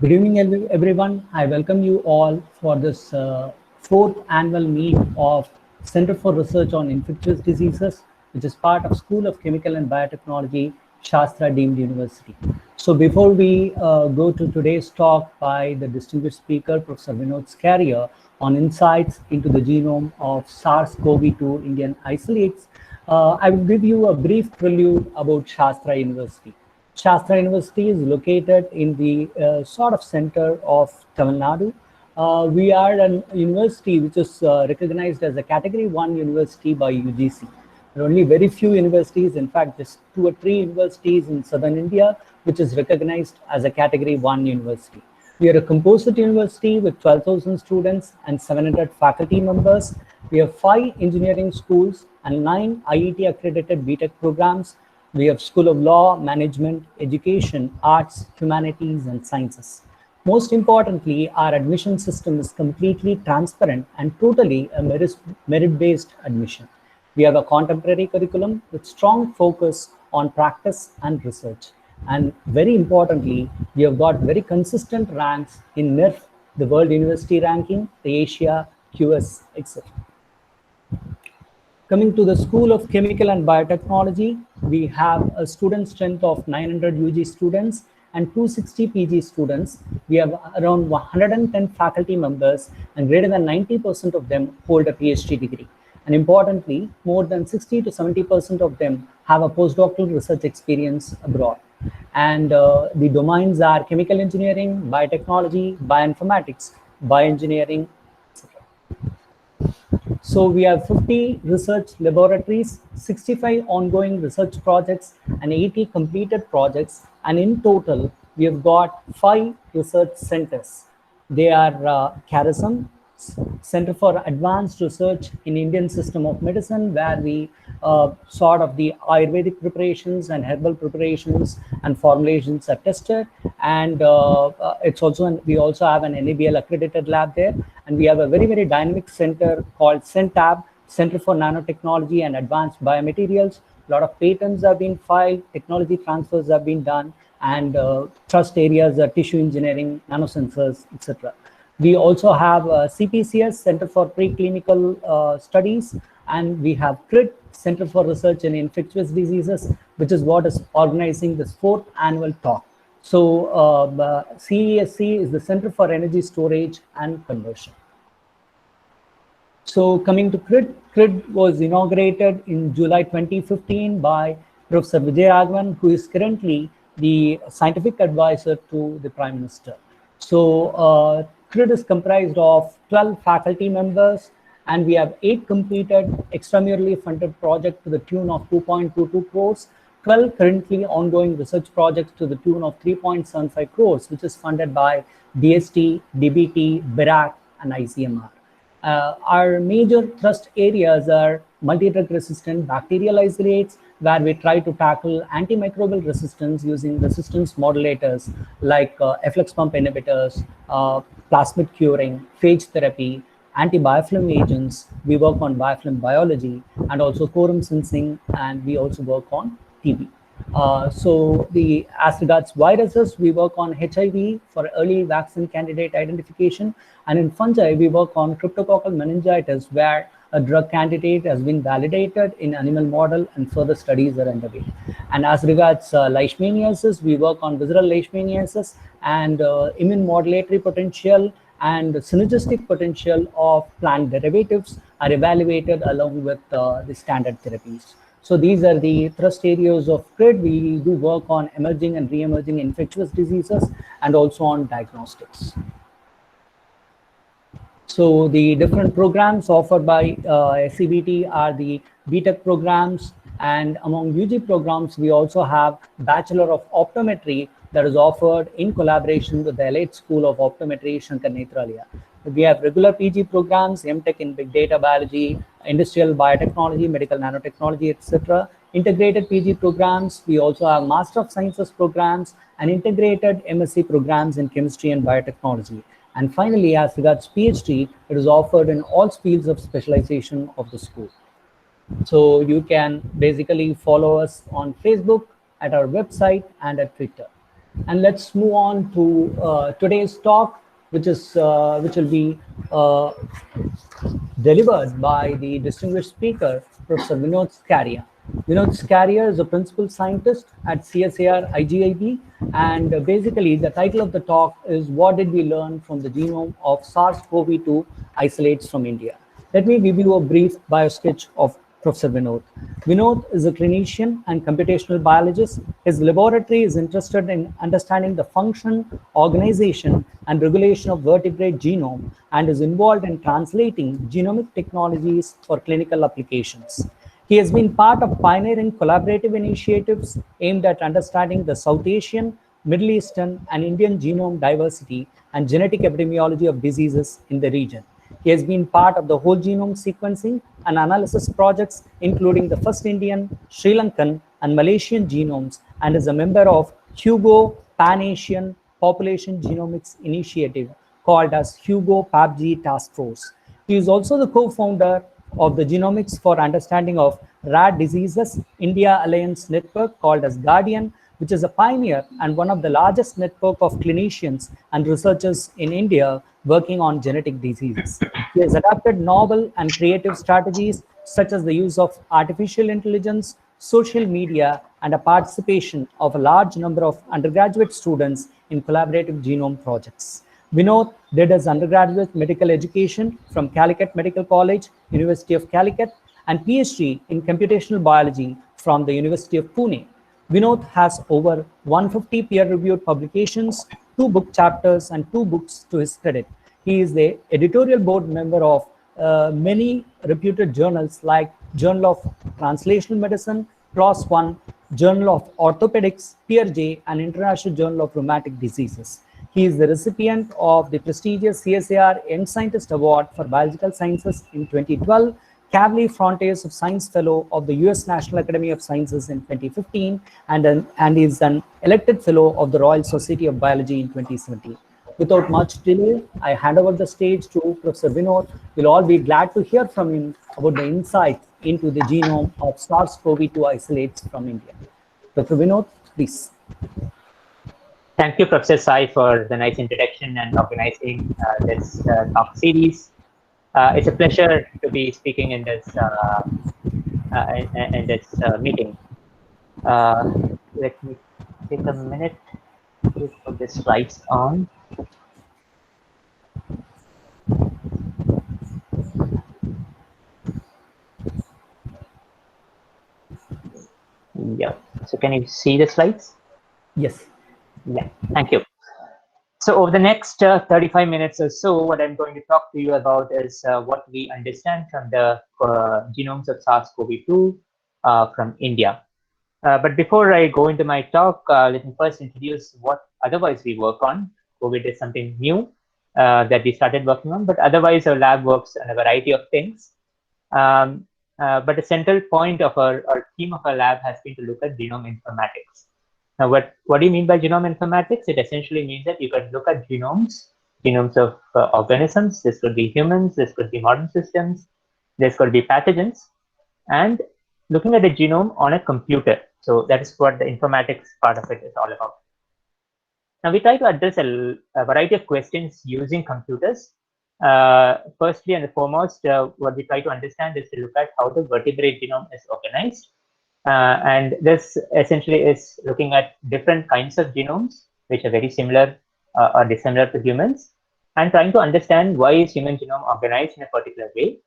Good evening, everyone. I welcome you all for this fourth annual meet of Center for Research on Infectious Diseases, which is part of School of Chemical and Biotechnology, Shastra Deemed University. So before we go to today's talk by the distinguished speaker, Professor Vinod Scaria, on insights into the genome of SARS-CoV-2 Indian isolates, I will give you a brief prelude about Shastra University. Shastra University is located in the sort of center of Tamil Nadu. We are a university which is recognized as a Category 1 university by UGC. There are only very few universities, in fact, just 2 or 3 universities in southern India, which is recognized as a Category 1 university. We are a composite university with 12,000 students and 700 faculty members. We have 5 engineering schools and 9 IET accredited BTech programs. We have School of Law, Management, Education, Arts, Humanities, and Sciences. Most importantly, our admission system is completely transparent and totally a merit-based admission. We have a contemporary curriculum with strong focus on practice and research. And very importantly, we have got very consistent ranks in NIRF, the World University Ranking, the Asia, QS, etc. Coming to the School of Chemical and Biotechnology, we have a student strength of 900 UG students and 260 PG students. We have around 110 faculty members, and greater than 90% of them hold a PhD degree. And importantly, more than 60 to 70% of them have a postdoctoral research experience abroad. And the domains are chemical engineering, biotechnology, bioinformatics, bioengineering, etc. So we have 50 research laboratories, 65 ongoing research projects, and 80 completed projects. And in total, we have got 5 research centers. They are CARISM, Center for Advanced Research in Indian System of Medicine, where we sort of the Ayurvedic preparations and herbal preparations and formulations are tested. And it's also we also have an NABL accredited lab there. And we have a very, very dynamic center called CENTAB, Center for Nanotechnology and Advanced Biomaterials. A lot of patents have been filed, technology transfers have been done, and trust areas are tissue engineering, nanosensors, etc. We also have CPCS, Center for Preclinical Studies, and we have CRID, Center for Research in Infectious Diseases, which is what is organizing this 4th annual talk. So CESC is the Center for Energy Storage and Conversion. So coming to CRID, CRID was inaugurated in July 2015 by Professor Vijay Raghavan, who is currently the scientific advisor to the Prime Minister. So CRID is comprised of 12 faculty members, and we have 8 completed extramurally funded projects to the tune of 2.22 crores, 12 currently ongoing research projects to the tune of 3.75 crores, which is funded by DST, DBT, BIRAC, and ICMR. Our major thrust areas are multi-drug resistant bacterial isolates, where we try to tackle antimicrobial resistance using resistance modulators like efflux pump inhibitors, plasmid curing, phage therapy, anti-biofilm agents. We work on biofilm biology and also quorum sensing, and we also work on TB. So as regards viruses, we work on HIV for early vaccine candidate identification, and in fungi, we work on cryptococcal meningitis, where a drug candidate has been validated in animal model and further studies are underway. And as regards leishmaniasis, we work on visceral leishmaniasis, and immune modulatory potential and synergistic potential of plant derivatives are evaluated along with the standard therapies. So these are the thrust areas of CRID. We do work on emerging and re-emerging infectious diseases and also on diagnostics. So the different programs offered by SCBT are the BTech programs, and among UG programs, we also have Bachelor of Optometry that is offered in collaboration with the Elite School of Optometry, Shankar Nethralaya. We have regular PG programs, MTech in Big Data Biology, Industrial Biotechnology, Medical Nanotechnology, etc. Integrated PG programs. We also have Master of Sciences programs and integrated MSc programs in Chemistry and Biotechnology. And finally, as regards PhD, it is offered in all fields of specialization of the school. So you can basically follow us on Facebook, at our website, and at Twitter. And let's move on to today's talk, which will be delivered by the distinguished speaker, Professor Vinod Skaria. Vinod Skaria is a principal scientist at CSIR IGIB, and basically the title of the talk is "What did we learn from the genome of SARS-CoV-2 isolates from India?" Let me give you a brief biosketch of Professor Vinod. Vinod is a clinician and computational biologist. His laboratory is interested in understanding the function, organization, and regulation of vertebrate genome and is involved in translating genomic technologies for clinical applications. He has been part of pioneering collaborative initiatives aimed at understanding the South Asian, Middle Eastern, and Indian genome diversity and genetic epidemiology of diseases in the region. He has been part of the whole genome sequencing and analysis projects, including the first Indian, Sri Lankan, and Malaysian genomes, and is a member of HUGO Pan-Asian Population Genomics Initiative, called as HUGO PAPG Task Force. He is also the co-founder of the Genomics for Understanding of Rare Diseases India Alliance Network, called as Guardian, which is a pioneer and one of the largest network of clinicians and researchers in India working on genetic diseases. He has adapted novel and creative strategies such as the use of artificial intelligence, social media, and a participation of a large number of undergraduate students in collaborative genome projects. Vinod did his undergraduate medical education from Calicut Medical College, University of Calicut, and PhD in computational biology from the University of Pune. Vinod has over 150 peer-reviewed publications, 2 book chapters, and 2 books to his credit. He is the editorial board member of many reputed journals like Journal of Translational Medicine, PLOS One, Journal of Orthopedics, PeerJ, and International Journal of Rheumatic Diseases. He is the recipient of the prestigious CSIR Young Scientist Award for Biological Sciences in 2012, Kavli Frontiers of Science Fellow of the US National Academy of Sciences in 2015, and is an elected Fellow of the Royal Society of Biology in 2017. Without much delay, I hand over the stage to Professor Vinod. We'll all be glad to hear from him about the insights into the genome of SARS-CoV-2 isolates from India. Dr. Vinod, please. Thank you, Professor Sai, for the nice introduction and organizing this talk series. It's a pleasure to be speaking in this meeting. Let me take a minute to put the slides on. Yeah. So can you see the slides? Yes. Yeah. Thank you. So over the next 35 minutes or so, what I'm going to talk to you about is what we understand from the genomes of SARS-CoV-2 from India. But before I go into my talk, let me first introduce what otherwise we work on. COVID is something new that we started working on, but otherwise our lab works on a variety of things. But the central point of our theme of our lab has been to look at genome informatics. Now, what do you mean by genome informatics? It essentially means that you can look at genomes of organisms. This could be humans, this could be modern systems, this could be pathogens, and looking at the genome on a computer. So that is what the informatics part of it is all about. Now, we try to address a variety of questions using computers. Firstly and foremost, what we try to understand is to look at how the vertebrate genome is organized. And this essentially is looking at different kinds of genomes, which are very similar or dissimilar to humans, and trying to understand why is human genome organized in a particular way,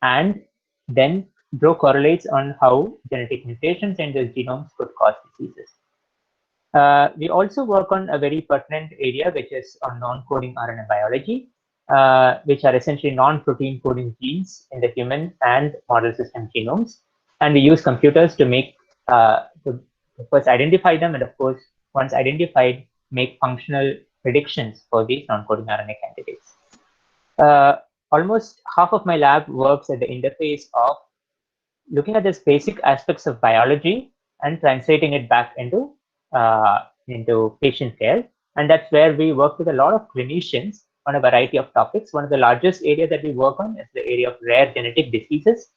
and then draw correlates on how genetic mutations in those genomes could cause diseases. We also work on a very pertinent area, which is on non-coding RNA biology, which are essentially non-protein coding genes in the human and model system genomes. And we use computers to make, to first identify them, and of course, once identified, make functional predictions for these non-coding RNA candidates. Almost half of my lab works at the interface of looking at these basic aspects of biology and translating it back into patient care. And that's where we work with a lot of clinicians on a variety of topics. One of the largest areas that we work on is the area of rare genetic diseases,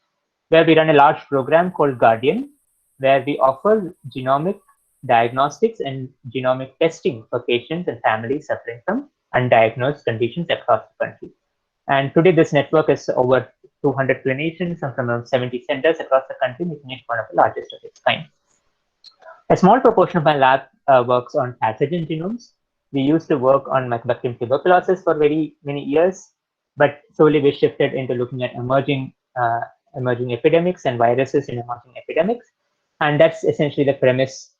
where we run a large program called Guardian, where we offer genomic diagnostics and genomic testing for patients and families suffering from undiagnosed conditions across the country. And today, this network is over 200 clinicians and from around 70 centers across the country, making it one of the largest of its kind. A small proportion of my lab works on pathogen genomes. We used to work on Mycobacterium tuberculosis for very many years, but slowly we shifted into looking at emerging epidemics and viruses in emerging epidemics. And that's essentially the premise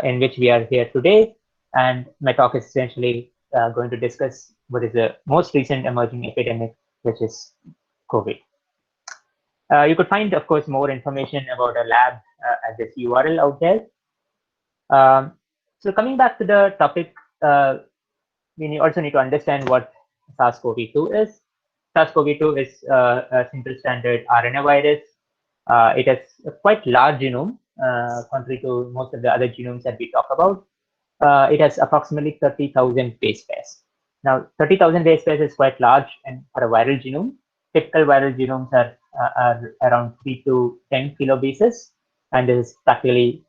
in which we are here today. And my talk is essentially going to discuss what is the most recent emerging epidemic, which is COVID. You could find, of course, more information about our lab at this URL out there. So coming back to the topic, we also need to understand what SARS-CoV-2 is. SARS-CoV-2 is a single stranded RNA virus. It has a quite large genome, contrary to most of the other genomes that we talk about. It has approximately 30,000 base pairs. Now, 30,000 base pairs is quite large, and for a viral genome, typical viral genomes are around 3 to 10 kilobases, and this is practically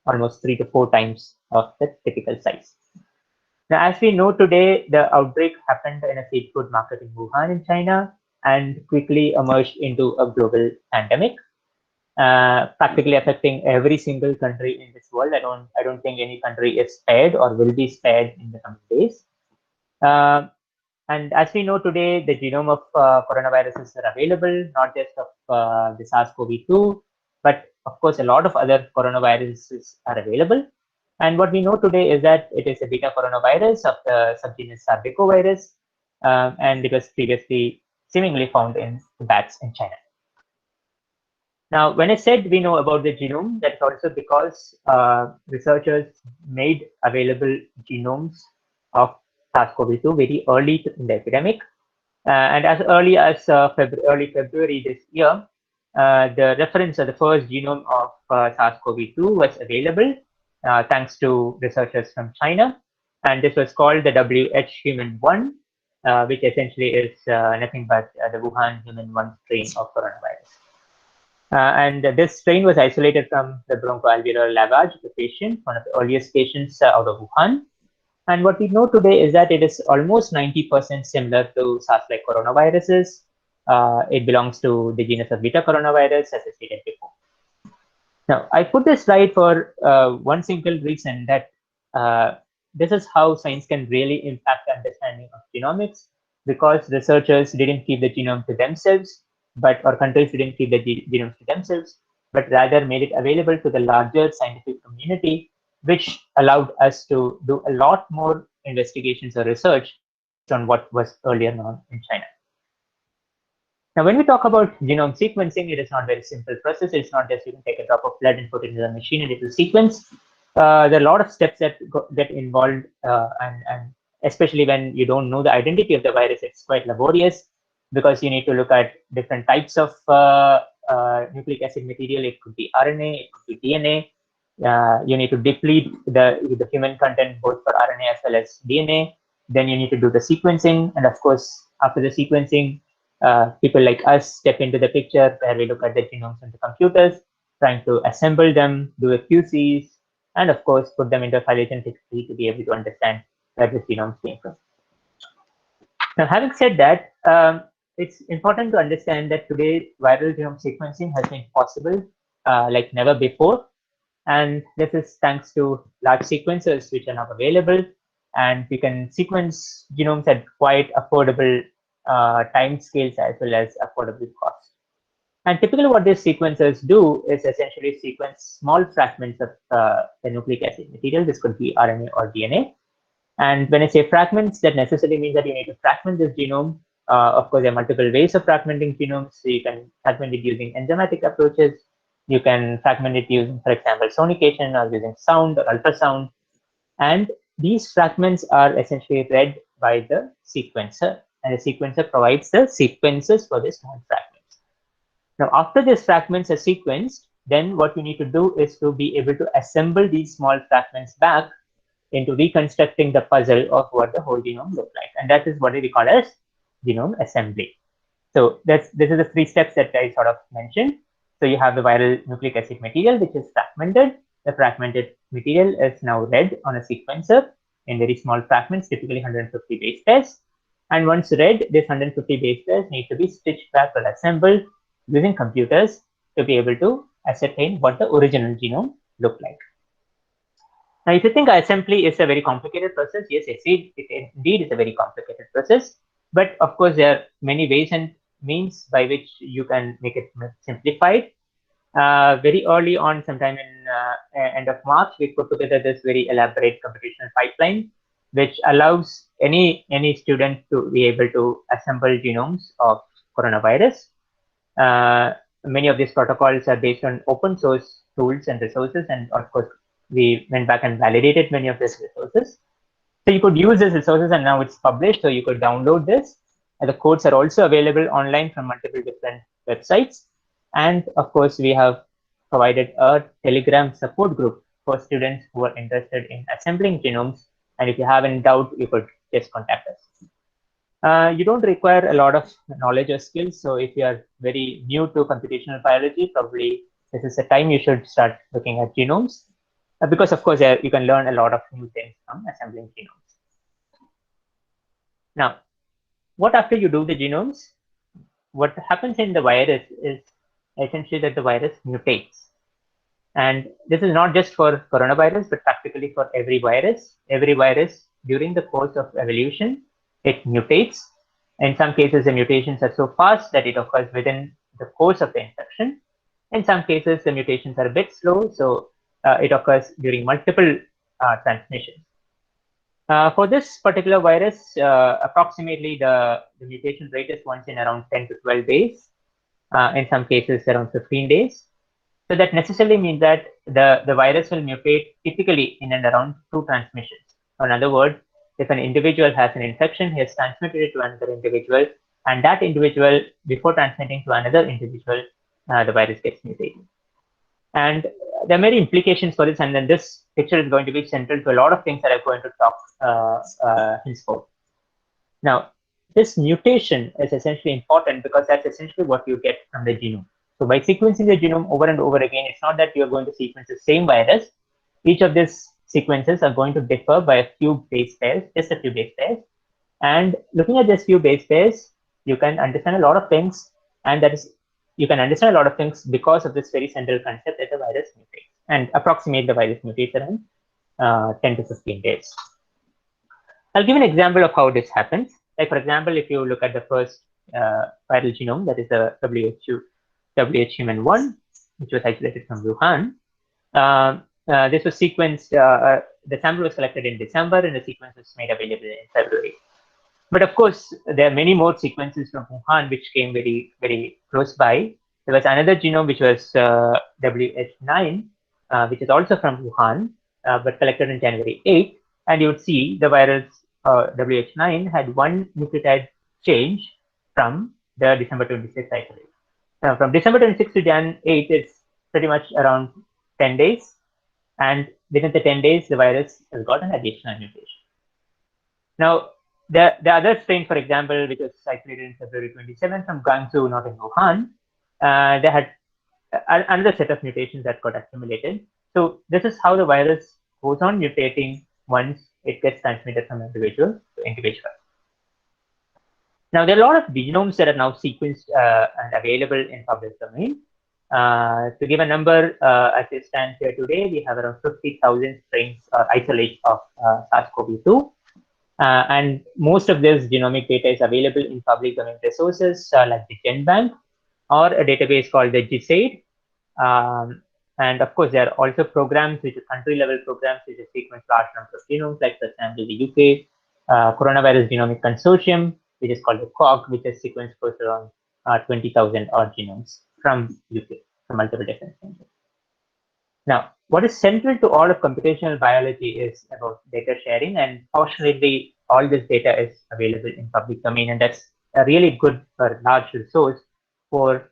almost 3 to 4 times of the typical size. Now, as we know today, the outbreak happened in a seed food market in Wuhan in China and quickly emerged into a global pandemic, practically affecting every single country in this world. I don't think any country is spared or will be spared in the coming days. And as we know today, the genome of coronaviruses are available, not just of the SARS-CoV-2, but of course, a lot of other coronaviruses are available. And what we know today is that it is a beta coronavirus of the subgenus Sarbecovirus, and it was previously seemingly found in bats in China. Now, when I said we know about the genome, that's also because researchers made available genomes of SARS-CoV-2 very early in the epidemic. And as early as early February this year, the reference of the first genome of SARS-CoV-2 was available thanks to researchers from China. And this was called the WH-Human1, which essentially is nothing but the Wuhan Human 1 strain of coronavirus. And this strain was isolated from the bronchoalveolar lavage of the patient, one of the earliest patients out of Wuhan. And what we know today is that it is almost 90% similar to SARS-like coronaviruses. It belongs to the genus of beta coronavirus, as I stated before. Now, I put this slide for one simple reason, that this is how science can really impact understanding of genomics, because researchers didn't keep the genome to themselves, or countries didn't keep the genomes to themselves, but rather made it available to the larger scientific community, which allowed us to do a lot more investigations or research on what was earlier known in China. Now, when we talk about genome sequencing, it is not a very simple process. It's not just you can take a drop of blood and put it into the machine and it will sequence. There are a lot of steps that get involved, and especially when you don't know the identity of the virus, it's quite laborious, because you need to look at different types of nucleic acid material. It could be RNA, it could be DNA. You need to deplete the human content both for RNA as well as DNA. Then you need to do the sequencing, and of course, after the sequencing, people like us step into the picture, where we look at the genomes on the computers, trying to assemble them, do a QCs, and of course, put them into a phylogenetic tree to be able to understand where the genomes came from. Now, having said that, it's important to understand that today viral genome sequencing has been possible like never before. And this is thanks to large sequencers which are now available, and we can sequence genomes at quite affordable time scales as well as affordable cost. And typically what these sequencers do is essentially sequence small fragments of the nucleic acid material. This could be RNA or DNA. And when I say fragments, that necessarily means that you need to fragment this genome. Of course, there are multiple ways of fragmenting genomes. So you can fragment it using enzymatic approaches. You can fragment it using, for example, sonication, or using sound or ultrasound. And these fragments are essentially read by the sequencer, and the sequencer provides the sequences for the small fragments. Now, after these fragments are sequenced, then what you need to do is to be able to assemble these small fragments back into reconstructing the puzzle of what the whole genome looks like. And that is what we call as genome assembly. So this is the 3 steps that I sort of mentioned. So you have the viral nucleic acid material, which is fragmented. The fragmented material is now read on a sequencer in very small fragments, typically 150 base pairs. And once read, this 150 base pairs need to be stitched back or assembled using computers to be able to ascertain what the original genome looked like. Now, if you think assembly is a very complicated process, yes, it indeed is a very complicated process. But of course, there are many ways and means by which you can make it simplified. Very early on, sometime in end of March, we put together this very elaborate computational pipeline, which allows any student to be able to assemble genomes of coronavirus. Many of these protocols are based on open source tools and resources, and of course, we went back and validated many of these resources. So you could use these resources, and now it's published, so you could download this. And the codes are also available online from multiple different websites. And of course, we have provided a Telegram support group for students who are interested in assembling genomes. And if you have any doubt, you could just contact us. You don't require a lot of knowledge or skills. So if you are very new to computational biology, probably this is the time you should start looking at genomes. Because of course, you can learn a lot of new things from assembling genomes. Now, what after you do the genomes? What happens in the virus is essentially that the virus mutates. And this is not just for coronavirus, but practically for every virus. Every virus during the course of evolution, it mutates. In some cases, the mutations are so fast that it occurs within the course of the infection. In some cases, the mutations are a bit slow, so it occurs during multiple transmissions. For this particular virus, approximately the mutation rate is once in around 10 to 12 days. In some cases, around 15 days. So that necessarily means that the virus will mutate typically in and around 2 transmissions. In other words, if an individual has an infection, he has transmitted it to another individual, and that individual, before transmitting to another individual, the virus gets mutated. And there are many implications for this, and then this picture is going to be central to a lot of things that I'm going to talk henceforth. Now, this mutation is essentially important because that's essentially what you get from the genome. So by sequencing the genome over and over again, it's not that you're going to sequence the same virus. Each of these sequences are going to differ by a few base pairs, just a few base pairs. And looking at these few base pairs, you can understand a lot of things, and that is, you can understand a lot of things because of this very central concept that the virus mutates, and approximate the virus mutates around 10 to 15 days. I'll give an example of how this happens. Like, for example, if you look at the first viral genome, that is the WH human 1, which was isolated from Wuhan. This was sequenced, the sample was collected in December, and the sequence was made available in February. But of course, there are many more sequences from Wuhan which came very, very close by. There was another genome which was WH9, which is also from Wuhan, but collected on January 8th. And you would see the virus WH9 had one nucleotide change from the December 26th isolate. From December 26th to Jan 8th, it's pretty much around 10 days. And within the 10 days, the virus has got an additional mutation. Now, the other strain, for example, which was isolated in February 27 from Guangzhou, not in Wuhan, they had another set of mutations that got accumulated. So this is how the virus goes on mutating once it gets transmitted from individual to individual. Now, there are a lot of genomes that are now sequenced and available in public domain. To give a number, as it stands here today, we have around 50,000 strains or isolates of SARS-CoV-2. And most of this genomic data is available in public domain resources like the GenBank or a database called the GISAID. And of course, there are also programs, which are country-level programs, which sequence large numbers of genomes, like, for example, the UK Coronavirus Genomic Consortium, which is called the COG, which has sequenced close to around 20,000 odd genomes from UK, from multiple different countries. Now, what is central to all of computational biology is about data sharing, and fortunately, all this data is available in public domain, and that's a really good large resource for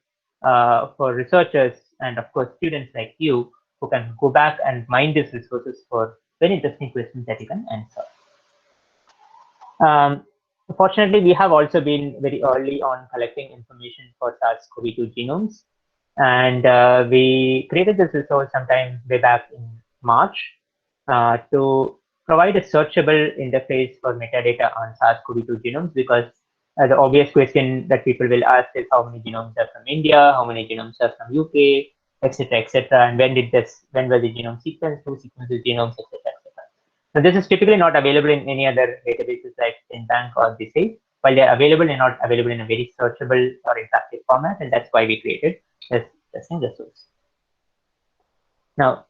researchers and, of course, students like you who can go back and mine these resources for very interesting questions that you can answer. Fortunately, we have also been very early on collecting information for SARS-CoV-2 genomes. And we created this resource sometime way back in March. to provide a searchable interface for metadata on SARS-CoV-2 genomes, because the obvious question that people will ask is how many genomes are from India, how many genomes are from UK, etc., and when was the genome sequenced, who sequenced the genomes, etc. So this is typically not available in any other databases like GenBank or DSAID. While they're available, they're not available in a very searchable or interactive format, and that's why we created this testing resource. Now,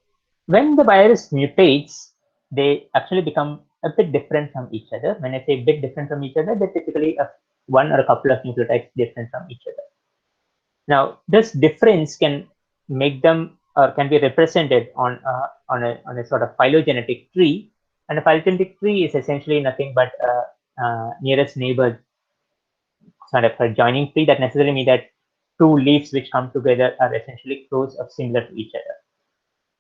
when the virus mutates, they actually become a bit different from each other. When I say bit different from each other, they're typically one or a couple of nucleotides different from each other. Now, this difference can make them or can be represented on a sort of phylogenetic tree, and a phylogenetic tree is essentially nothing but nearest neighbor sort of a joining tree. That necessarily means that two leaves which come together are essentially close or similar to each other.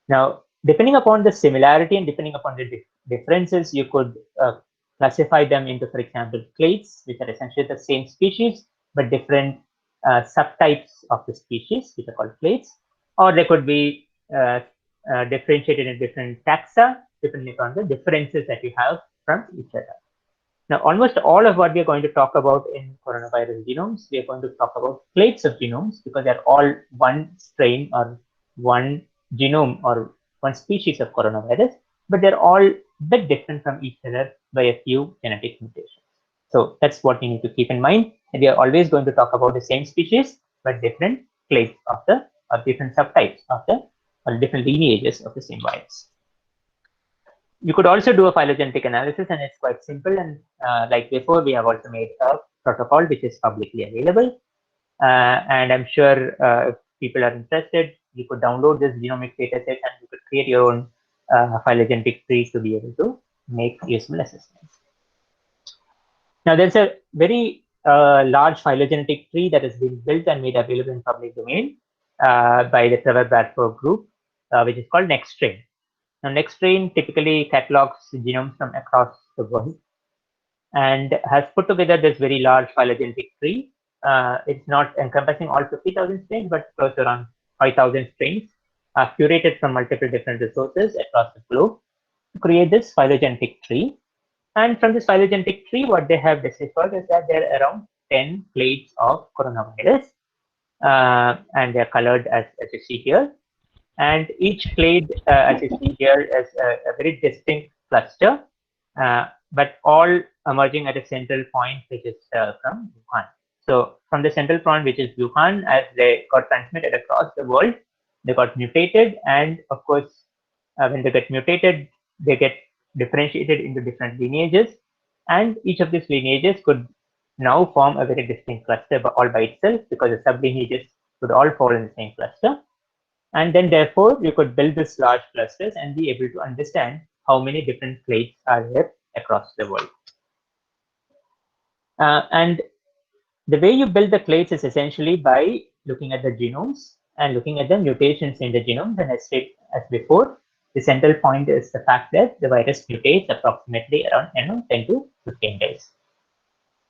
Now, depending upon the similarity and depending upon the differences, you could classify them into, for example, clades, which are essentially the same species but different subtypes of the species, which are called clades, or they could be differentiated in different taxa, depending upon the differences that you have from each other. Now, almost all of what we are going to talk about in coronavirus genomes, we are going to talk about clades of genomes, because they're all one strain or one genome or one species of coronavirus, but they're all a bit different from each other by a few genetic mutations. So that's what you need to keep in mind. And we are always going to talk about the same species, but different clades of the, or different subtypes of the, or different lineages of the same virus. You could also do a phylogenetic analysis, and it's quite simple. And like before, we have also made a protocol which is publicly available. And I'm sure if people are interested, you could download this genomic dataset and you could create your own phylogenetic tree to be able to make useful assessments. Now, there's a very large phylogenetic tree that has been built and made available in public domain by the Trevor Bradford group, which is called NextStrain. Now, NextStrain typically catalogs genomes from across the world and has put together this very large phylogenetic tree. It's not encompassing all 50,000 strains, but close to around 5,000 strains curated from multiple different resources across the globe to create this phylogenetic tree. And from this phylogenetic tree, what they have deciphered is that there are around 10 clades of coronavirus, and they're colored as you see here. And each clade, as you see here, is a very distinct cluster, but all emerging at a central point, which is from Wuhan. So from the central point, which is Wuhan, as they got transmitted across the world, they got mutated. And of course, when they get mutated, they get differentiated into different lineages. And each of these lineages could now form a very distinct cluster all by itself, because the sublineages could all fall in the same cluster. And then therefore, you could build these large clusters and be able to understand how many different clades are there across the world. And the way you build the clades is essentially by looking at the genomes and looking at the mutations in the genomes. And as said as before, the central point is the fact that the virus mutates approximately around 10 to 15 days.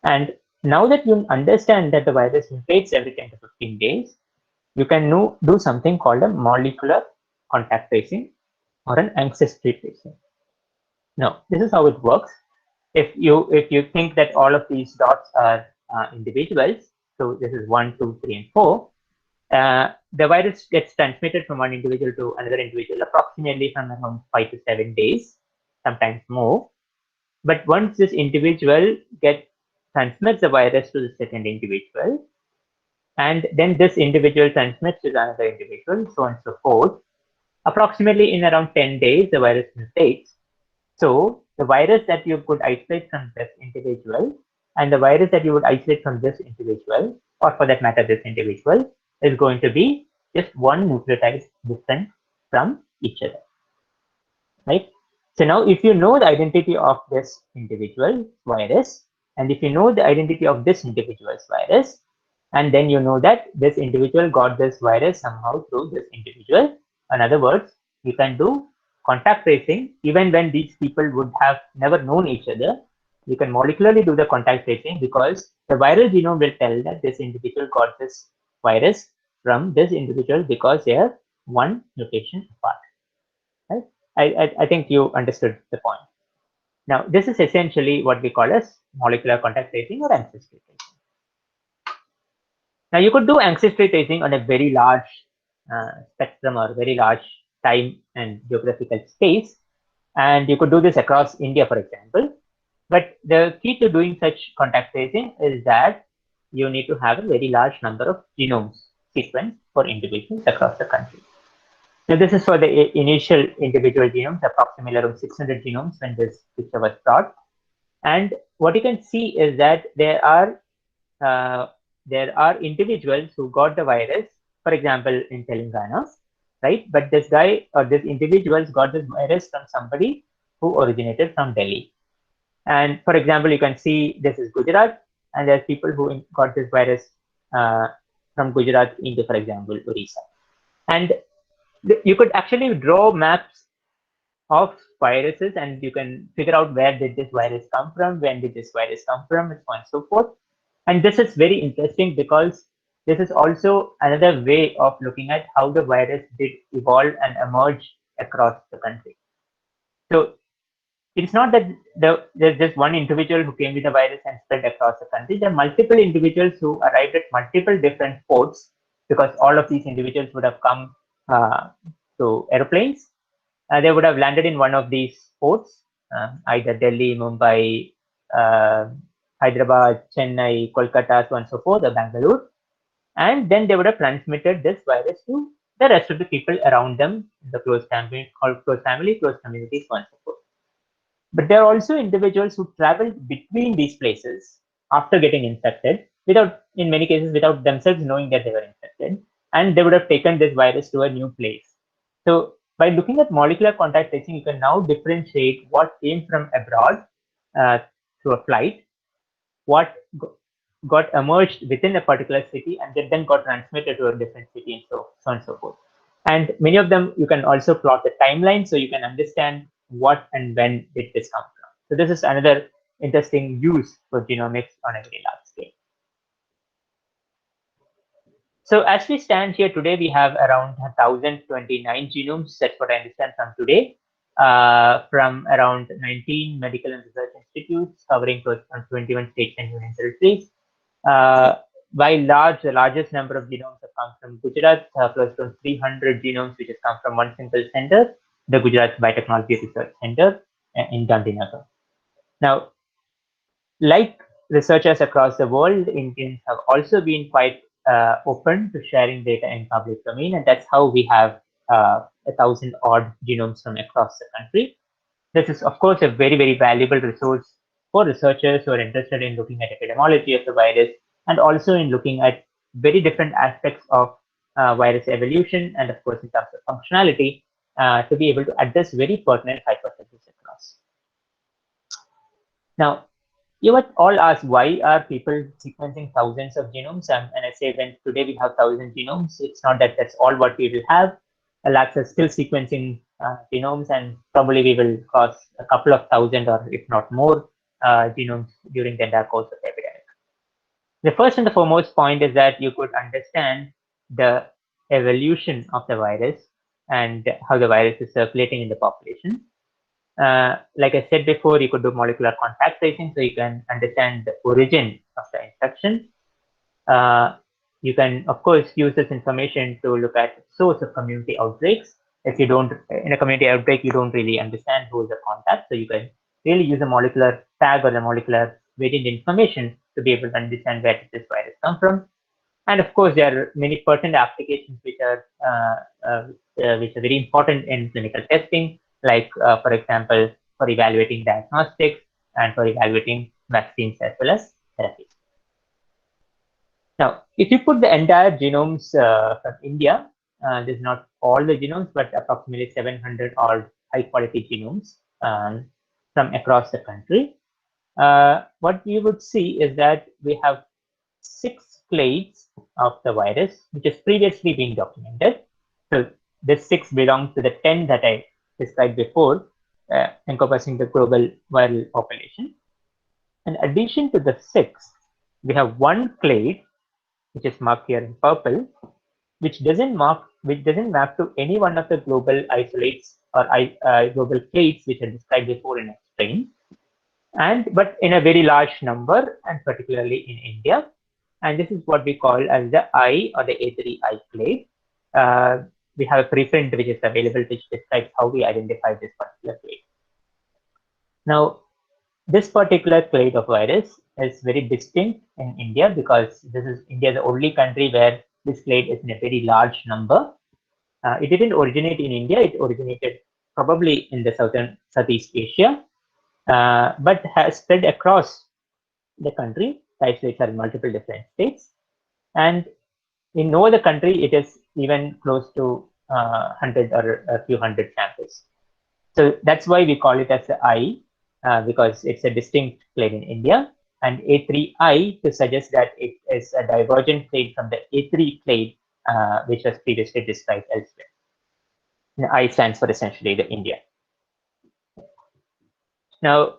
And now that you understand that the virus mutates every 10 to 15 days, you can do something called a molecular contact tracing or an ancestry tracing. Now, this is how it works. If you think that all of these dots are individuals, so this is 1, 2, 3, and 4, the virus gets transmitted from one individual to another individual approximately from around 5 to 7 days, sometimes more. But once this individual transmits the virus to the second individual, and then this individual transmits to another individual, so on and so forth, approximately in around 10 days, the virus mutates. So the virus that you could isolate from this individual and the virus that you would isolate from this individual, or for that matter, this individual, is going to be just one nucleotide different from each other, right? So now if you know the identity of this individual virus, and if you know the identity of this individual's virus, and then you know that this individual got this virus somehow through this individual, in other words, you can do contact tracing even when these people would have never known each other. You can molecularly do the contact tracing because the viral genome will tell that this individual got this virus from this individual because they are one mutation apart, right? I think you understood the point. Now, this is essentially what we call as molecular contact tracing or ancestry tracing. Now, you could do ancestry tracing on a very large spectrum or very large time and geographical space, and you could do this across India, for example. But the key to doing such contact tracing is that you need to have a very large number of genomes sequenced for individuals across the country. So this is for the initial individual genomes, approximately around 600 genomes when this picture was plotted. And what you can see is that uh, there are individuals who got the virus, for example, in Telangana, right? But this guy or this individuals got this virus from somebody who originated from Delhi. And for example, you can see this is Gujarat, and there's people who got this virus from Gujarat into, for example, Orissa. And you could actually draw maps of viruses, and you can figure out where did this virus come from, when did this virus come from, and so on and so forth. And this is very interesting because this is also another way of looking at how the virus did evolve and emerge across the country. So it's not that there's just one individual who came with the virus and spread across the country. There are multiple individuals who arrived at multiple different ports because all of these individuals would have come to airplanes. They would have landed in one of these ports, either Delhi, Mumbai, Hyderabad, Chennai, Kolkata, so on and so forth, or Bangalore. And then they would have transmitted this virus to the rest of the people around them, the close family, close communities, so on and so forth. But there are also individuals who traveled between these places after getting infected, in many cases, without themselves knowing that they were infected, and they would have taken this virus to a new place. So by looking at molecular contact tracing, you can now differentiate what came from abroad through a flight, what got emerged within a particular city, and then got transmitted to a different city, and so on and so forth. And many of them, you can also plot the timeline so you can understand what and when did this come from. So this is another interesting use for genomics on a very large scale. So as we stand here today, we have around 1,029 genomes. That's what I understand from today, from around 19 medical and research institutes covering close to 21 states and union territories. By the largest number of genomes have come from Gujarat, close to 300 genomes, which has come from one single center, the Gujarat Biotechnology Research Center in Gandhinagar. Now, like researchers across the world, Indians have also been quite open to sharing data in public domain, and that's how we have 1,000 odd genomes from across the country. This is, of course, a very, very valuable resource for researchers who are interested in looking at epidemiology of the virus and also in looking at very different aspects of virus evolution and, of course, in terms of functionality to be able to address very pertinent hypotheses across. Now, you might all ask, why are people sequencing thousands of genomes? And I say, when today we have 1,000 genomes, it's not that that's all what we will have. Labs are still sequencing genomes, and probably we will cross a couple of thousand or if not more genomes during the entire course of the epidemic. The first and the foremost point is that you could understand the evolution of the virus and how the virus is circulating in the population. Like I said before, you could do molecular contact tracing, so you can understand the origin of the infection. You can, of course, use this information to look at source of community outbreaks. If you don't, in a community outbreak, you don't really understand who is the contact, so you can really use a molecular tag or the molecular variant information to be able to understand where did this virus come from. And of course, there are many pertinent applications which are very important in clinical testing, like, for example, for evaluating diagnostics and for evaluating vaccines as well as therapies. Now, if you put the entire genomes from India, this is not all the genomes, but approximately 700 odd high-quality genomes from across the country, what you would see is that we have 6 clades of the virus, which has previously been documented. So this 6 belongs to the 10 that I described before, encompassing the global viral population. In addition to the 6, we have 1 clade, which is marked here in purple, which doesn't map to any one of the global isolates or global clades which are described before in a strain, but in a very large number, and particularly in India. And this is what we call as the I or the A3I clade. We have a preprint which is available which describes how we identify this particular clade. Now, this particular clade of virus is very distinct in India because India is the only country where this clade is in a very large number. It didn't originate in India, it originated probably in the Southeast Asia, but has spread across the country. The isolates are in multiple different states. And in no other country, it is even close to 100 or a few hundred samples. So that's why we call it as the I, because it's a distinct clade in India, and A3I to suggest that it is a divergent clade from the A3 clade, which was previously described elsewhere. And I stands for essentially the India. Now,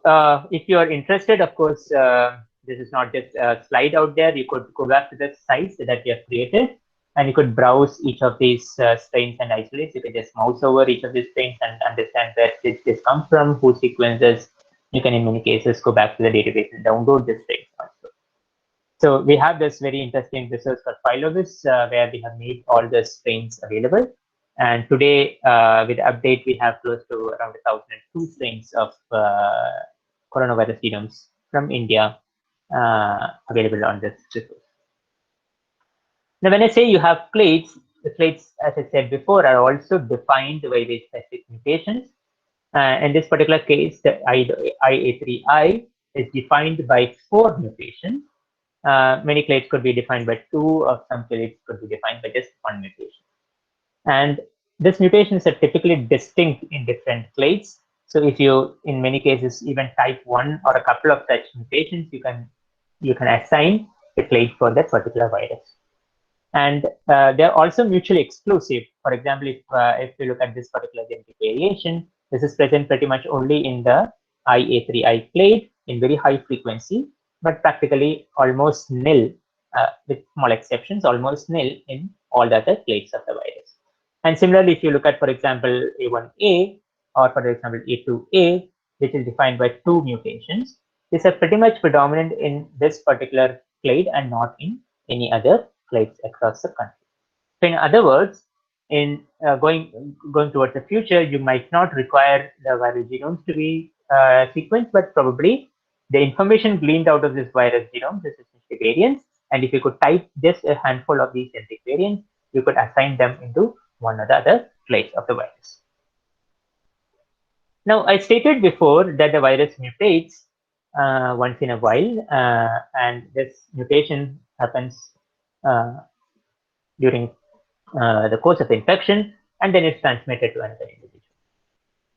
if you are interested, of course, this is not just a slide out there. You could go back to the sites that we have created, and you could browse each of these strains and isolates. You can just mouse over each of these strains and understand where this comes from, who sequences. You can, in many cases, go back to the database and download the strains also. So we have this very interesting resource called Phylovis, where we have made all the strains available. And today, with the update, we have close to around 1,002 strains of coronavirus genomes from India available on this resource. Now, when I say you have clades, the clades, as I said before, are also defined by these specific mutations. In this particular case, the IA3I is defined by 4 mutations. Many clades could be defined by 2, or some clades could be defined by just 1 mutation. And these mutations are typically distinct in different clades. So if you, in many cases, even type 1 or a couple of such mutations, you can assign a clade for that particular virus. And they're also mutually exclusive. For example, if you look at this particular genetic variation, this is present pretty much only in the IA3I clade in very high frequency, but practically almost nil, with small exceptions, almost nil in all the other clades of the virus. And similarly, if you look at, for example, A1A, or for example, A2A, which is defined by 2 mutations, these are pretty much predominant in this particular clade and not in any other clades across the country. So in other words, in going towards the future, you might not require the viral genomes to be sequenced, but probably the information gleaned out of this virus genome, this is the variants, and if you could type just a handful of these genetic variants, you could assign them into one or the other clades of the virus. Now, I stated before that the virus mutates once in a while, and this mutation happens during the course of infection, and then it's transmitted to another individual.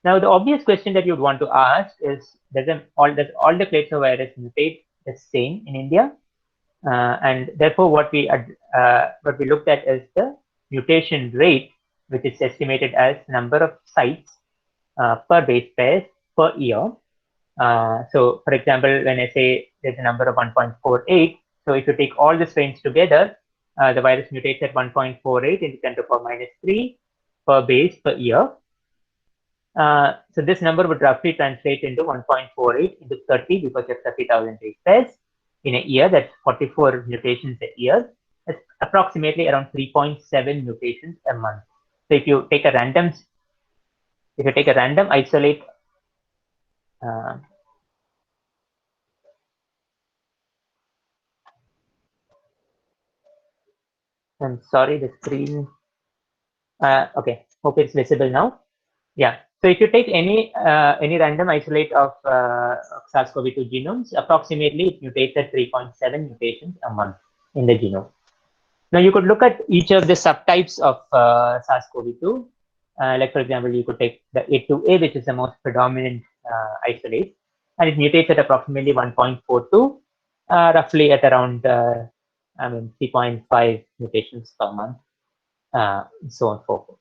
Now, the obvious question that you'd want to ask is, does all the clades of virus mutate the same in India? And therefore, what we looked at is the mutation rate, which is estimated as number of sites per base pairs per year. So, for example, when I say there's a number of 1.48, so if you take all the strains together, the virus mutates at 1.48 into 10 to the power minus 3 per base per year. So this number would roughly translate into 1.48 into 30, because you have 30,000 base pairs in a year. That's 44 mutations a year. That's approximately around 3.7 mutations a month. So if you take a random isolate, I'm sorry, the screen. Okay, hope it's visible now. Yeah. So if you take any random isolate of SARS-CoV-2 genomes, approximately it mutates at 3.7 mutations a month in the genome. Now you could look at each of the subtypes of SARS-CoV-2. Like, for example, you could take the A2A, which is the most predominant isolate, and it mutates at approximately 1.42, roughly at around 3.5 mutations per month, and so on and so forth.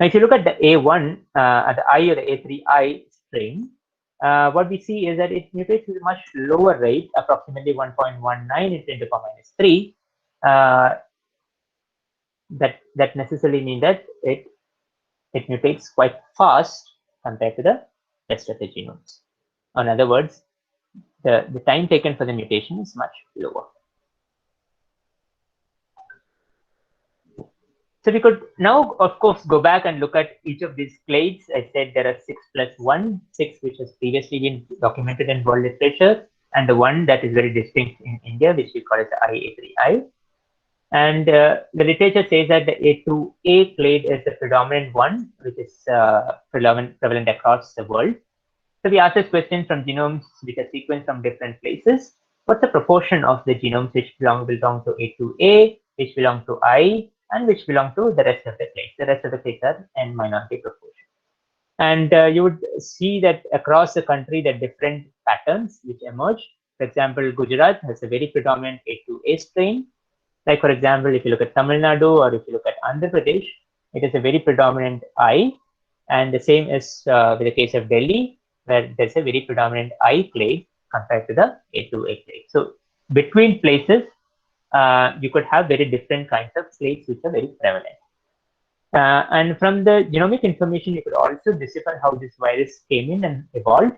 Now, if you look at the A1, at the I or the A3I strain, what we see is that it mutates at a much lower rate, approximately 1.19 into 10 to the power minus 3. That necessarily means that it it mutates quite fast compared to the rest of the genomes. In other words, the time taken for the mutation is much lower. So we could now, of course, go back and look at each of these clades. I said there are 6 plus 1, 6 which has previously been documented in world literature, and the one that is very distinct in India, which we call it the IA3I. And the literature says that the A2A clade is the predominant one, which is prevalent across the world. So we asked this question from genomes which are sequenced from different places. What's the proportion of the genomes which belong to A2A, which belong to I, and which belong to the rest of the clades? The rest of the clades are in minority proportion. And you would see that across the country, there are different patterns which emerge. For example, Gujarat has a very predominant A2A strain. Like, for example, if you look at Tamil Nadu or if you look at Andhra Pradesh, it is a very predominant I. And the same is with the case of Delhi, where there's a very predominant I clade compared to the A2A clade. So between places, you could have very different kinds of clades which are very prevalent. And from the genomic information, you could also decipher how this virus came in and evolved.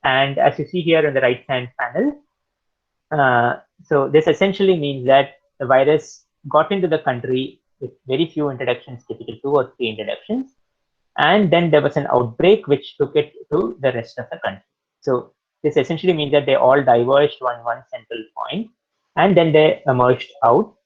And as you see here on the right-hand panel, so this essentially means that the virus got into the country with very few introductions, typically 2 or 3 introductions. And then there was an outbreak which took it to the rest of the country. So this essentially means that they all diverged on one central point, and then they emerged out.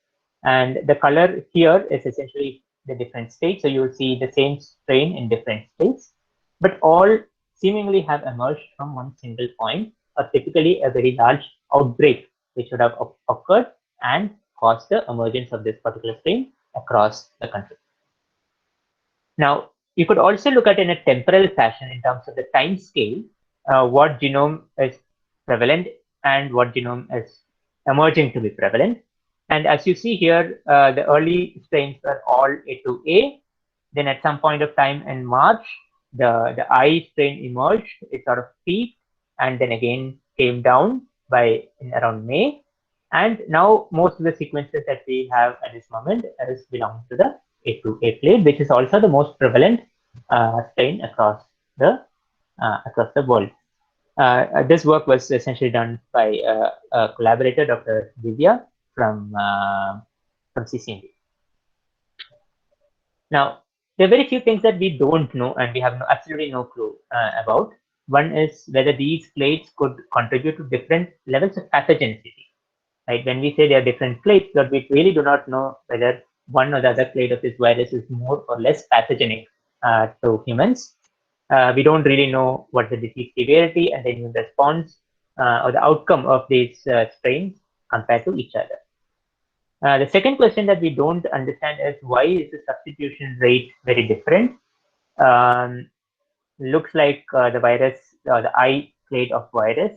And the color here is essentially the different states. So you will see the same strain in different states, but all seemingly have emerged from one single point, or typically a very large outbreak which would have occurred and caused the emergence of this particular strain across the country. Now, you could also look at in a temporal fashion in terms of the time scale, what genome is prevalent and what genome is emerging to be prevalent. And as you see here, the early strains are all A2A. Then at some point of time in March, the I strain emerged, it sort of peaked, and then again came down by around May. And now most of the sequences that we have at this moment is belong to the A2A clade, which is also the most prevalent strain across the world. This work was essentially done by a collaborator, Dr. Divya from CCMB. Now, there are very few things that we don't know and we have absolutely no clue about. One is whether these clades could contribute to different levels of pathogenicity. Right? When we say they are different clades, but we really do not know whether one or the other clade of this virus is more or less pathogenic to humans. We don't really know what the disease severity and the immune response or the outcome of these strains compared to each other. The second question that we don't understand is why is the substitution rate very different? Looks like the virus, the I clade of virus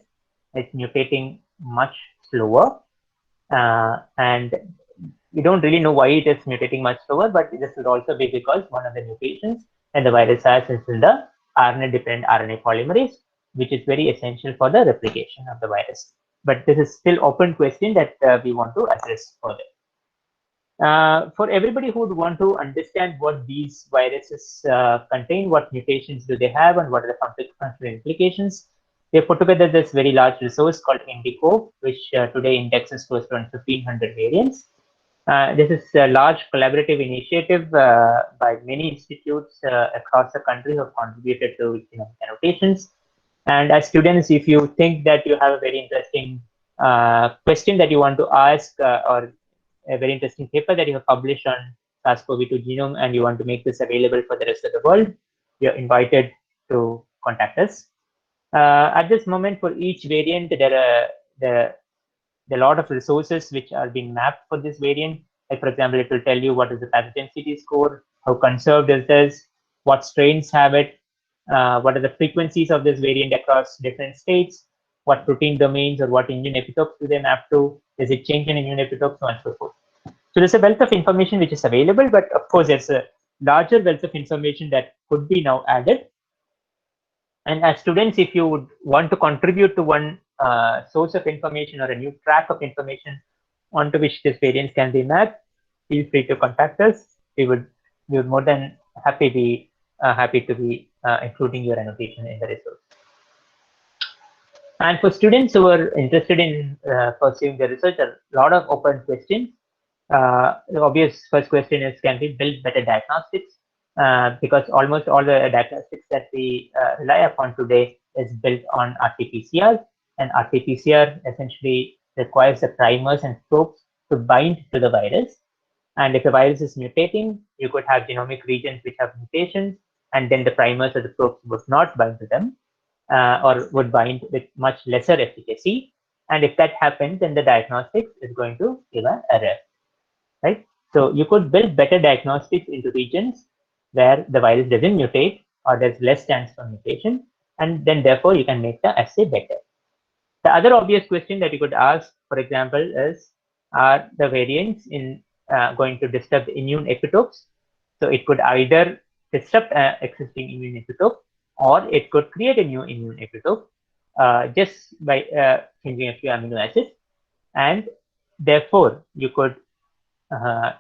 is mutating much slower. And we don't really know why it is mutating much slower, but this would also be because one of the mutations that the virus has is in the RNA-dependent RNA polymerase, which is very essential for the replication of the virus. But this is still open question that we want to address further. For everybody who would want to understand what these viruses contain, what mutations do they have, and what are the functional implications, they put together this very large resource called INDICOVE, which today indexes close to 1,500 variants. This is a large collaborative initiative by many institutes across the country who have contributed to annotations. And as students, if you think that you have a very interesting question that you want to ask or a very interesting paper that you have published on SARS-CoV-2 genome and you want to make this available for the rest of the world, you're invited to contact us. At this moment, for each variant, there are a lot of resources which are being mapped for this variant. Like, for example, it will tell you what is the pathogenicity score, how conserved is this, what strains have it, what are the frequencies of this variant across different states, what protein domains or what immune epitopes do they map to, does it change in immune epitopes, so on and so forth. So there's a wealth of information which is available, but of course there's a larger wealth of information that could be now added. And as students, if you would want to contribute to one source of information or a new track of information onto which this variants can be mapped, feel free to contact us. We would more than happy be happy to be including your annotation in the resource. And for students who are interested in pursuing the research, a lot of open questions. The obvious first question is, can we build better diagnostics? Because almost all the diagnostics that we rely upon today is built on RT-PCR, and RT-PCR essentially requires the primers and probes to bind to the virus. And if the virus is mutating, you could have genomic regions which have mutations, and then the primers or the probes would not bind to them, or would bind with much lesser efficacy. And if that happens, then the diagnostics is going to give an error, right? So you could build better diagnostics into regions where the virus doesn't mutate or there's less chance for mutation, and then therefore you can make the assay better. The other obvious question that you could ask, for example, is, are the variants in going to disturb the immune epitopes? So it could either disrupt existing immune epitope, or it could create a new immune epitope just by changing a few amino acids. And therefore, you could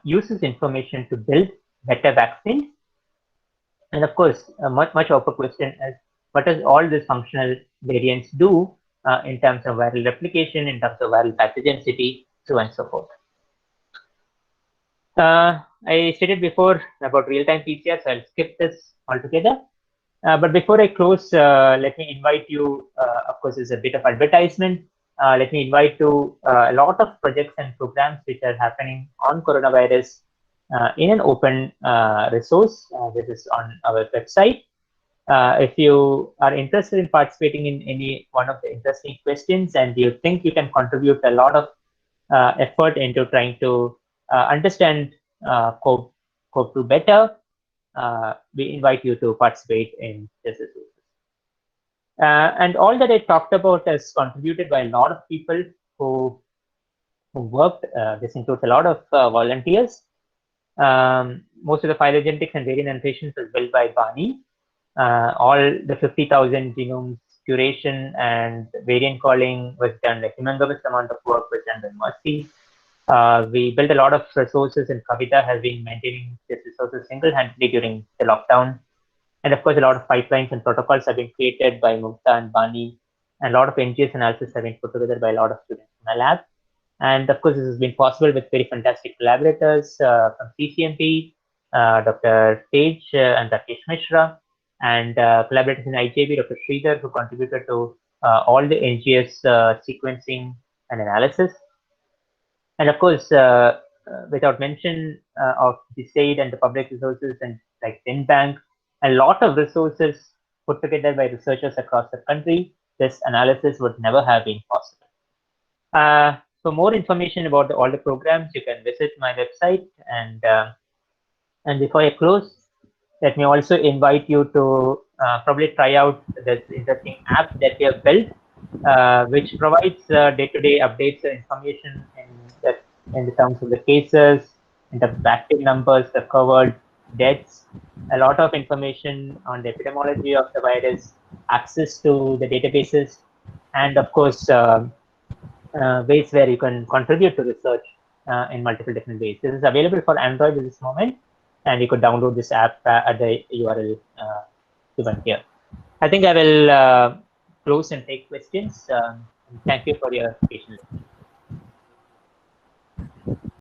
use this information to build better vaccines. And of course, a much open question is, what does all these functional variants do in terms of viral replication, in terms of viral pathogenicity, so on and so forth. I stated before about real-time PCR, so I'll skip this altogether. But before I close, let me invite you, of course, it's a bit of advertisement. Let me invite to a lot of projects and programs which are happening on coronavirus in an open resource. This is on our website. If you are interested in participating in any one of the interesting questions and you think you can contribute a lot of effort into trying to understand COV2 better, we invite you to participate in this resources. And all that I talked about is contributed by a lot of people who worked. This includes a lot of volunteers. Most of the phylogenetics and variant annotations was built by Bani. All the 50,000 genomes curation and variant calling was done. Like humongous amount of work was done by Mercy. We built a lot of resources, and Kavita has been maintaining these resources single-handedly during the lockdown. And of course, a lot of pipelines and protocols have been created by Mukta and Bani, and a lot of NGS analysis have been put together by a lot of students in my lab. And of course, this has been possible with very fantastic collaborators from CCMP, Dr. Tej and Rakesh Mishra, and collaborators in IJB, Dr. Sridhar, who contributed to all the NGS sequencing and analysis. And of course, without mention of the state and the public resources and like InBank, a lot of resources put together by researchers across the country, this analysis would never have been possible. For more information about all the programs, you can visit my website. And before I close, let me also invite you to probably try out this interesting app that we have built, which provides day-to-day updates and information in the terms of the cases, in terms of active numbers, the covered deaths, a lot of information on the epidemiology of the virus, access to the databases, and of course, ways where you can contribute to research in multiple different ways. This is available for Android at this moment, and you could download this app at the URL given here. I think I will close and take questions. Thank you for your patience.